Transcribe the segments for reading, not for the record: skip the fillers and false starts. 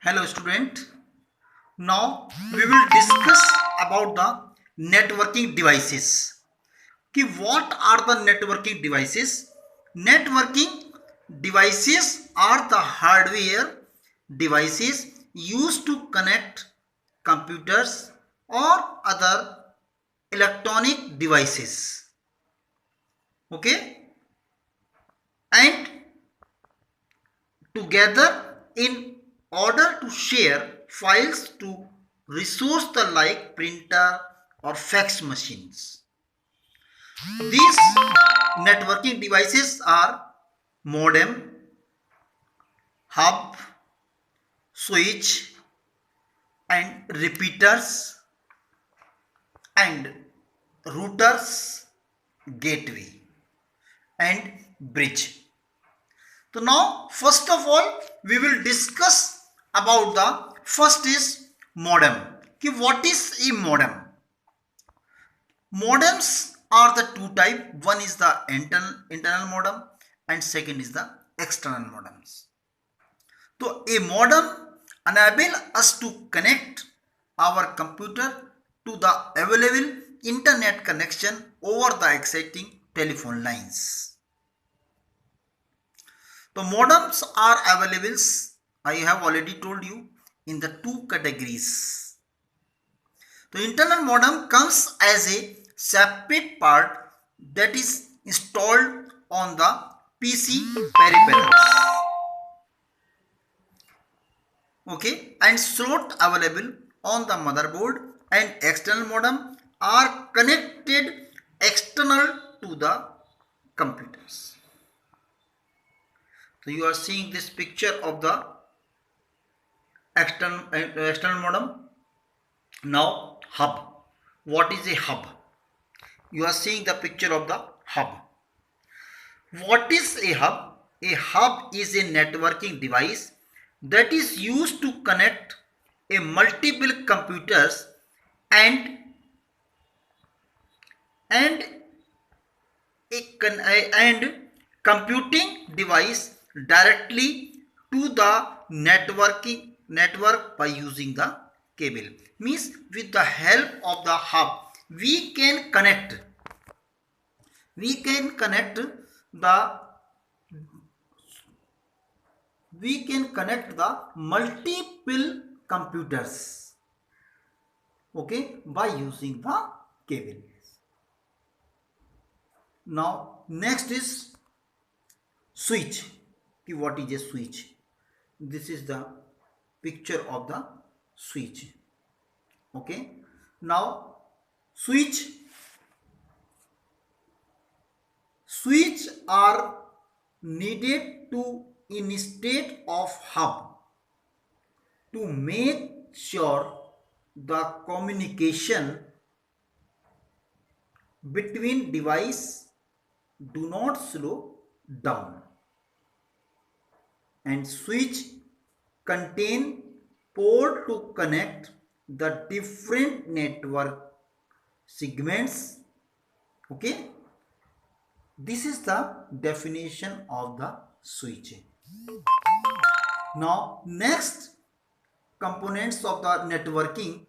Hello student. Now we will discuss about the networking devices. What are the networking devices? Networking devices are the hardware devices used to connect computers or other electronic devices. Okay? And together in order to share files to resource the like printer or fax machines. These networking devices are modem, hub, switch and repeaters and routers, gateway and bridge. So now first of all we will discuss about the first is modem. What is a modem? Modems are the two type. One is the internal modem and second is the external modems. So a modem enable us to connect our computer to the available internet connection over the existing telephone lines. The modems are available, I have already told you, in the two categories. The internal modem comes as a separate part that is installed on the PC peripherals. Okay, and slot available on the motherboard, and external modem are connected external to the computers. So you are seeing this picture of the external modem. Now hub. What is a hub? You are seeing the picture of the hub. What is a hub? A hub is a networking device that is used to connect a multiple computers and and and computing device directly to the network by using the cable. Means with the help of the hub we can connect the multiple computers, okay, by using the cable. Now next is switch. What is a switch? This is the picture of the switch. Okay, now switch are needed to in state of hub to make sure the communication between device do not slow down, and switch contain port to connect the different network segments. Okay, this is the definition of the switch. Now next components of the networking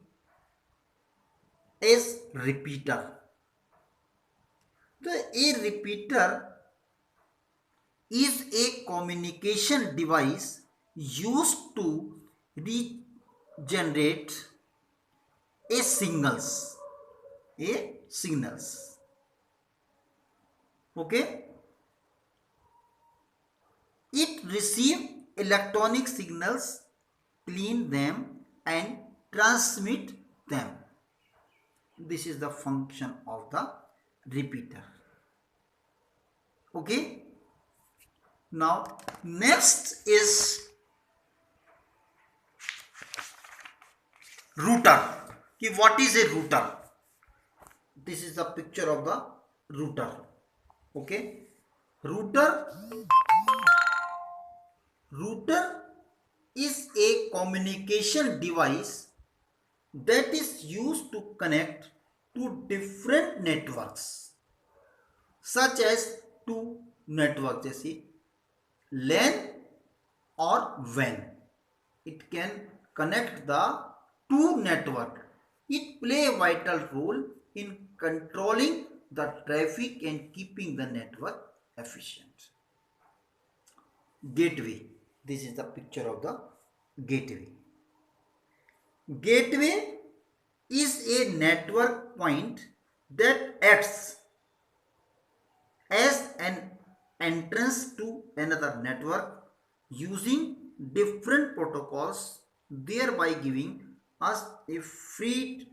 is repeater. A repeater is a communication device used to regenerate a signals. Okay, it receives electronic signals, clean them and transmit them. This is the function of the repeater. Okay, now next is router. What is a router? This is the picture of the router. Okay, router is a communication device that is used to connect to different networks, such as two networks जैसे LAN और WAN. it can connect the two network. It play a vital role in controlling the traffic and keeping the network efficient. Gateway. This is the picture of the gateway. Gateway is a network point that acts as an entrance to another network using different protocols, thereby giving us a freedom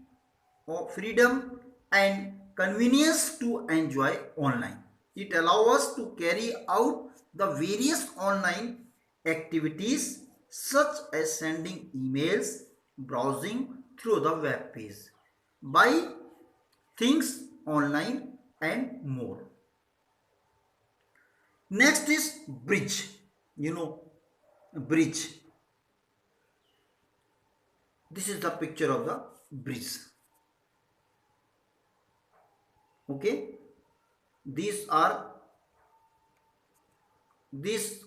and convenience to enjoy online. It allows us to carry out the various online activities such as sending emails, browsing through the web page, buy things online and more. Next is bridge. Bridge. This is the picture of the bridge. Okay. These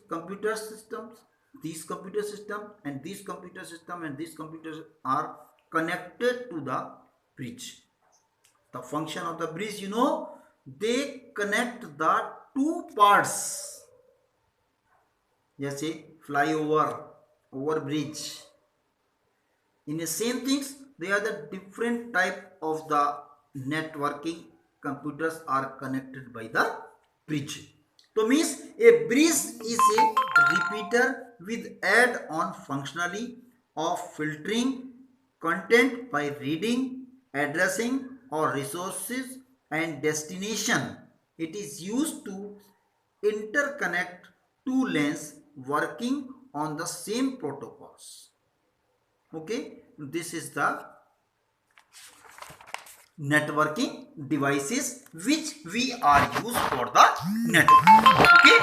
computer systems, these computer system and these computer system and these computers are connected to the bridge. The function of the bridge, they connect the two parts. जैसे flyover, over bridge. In the same things, they are the different type of the networking computers are connected by the bridge. So means a bridge is a repeater with add-on functionality of filtering content by reading, addressing or resources and destination. It is used to interconnect two lanes working on the same protocols. Okay, this is the networking devices which we are used for the network. Okay.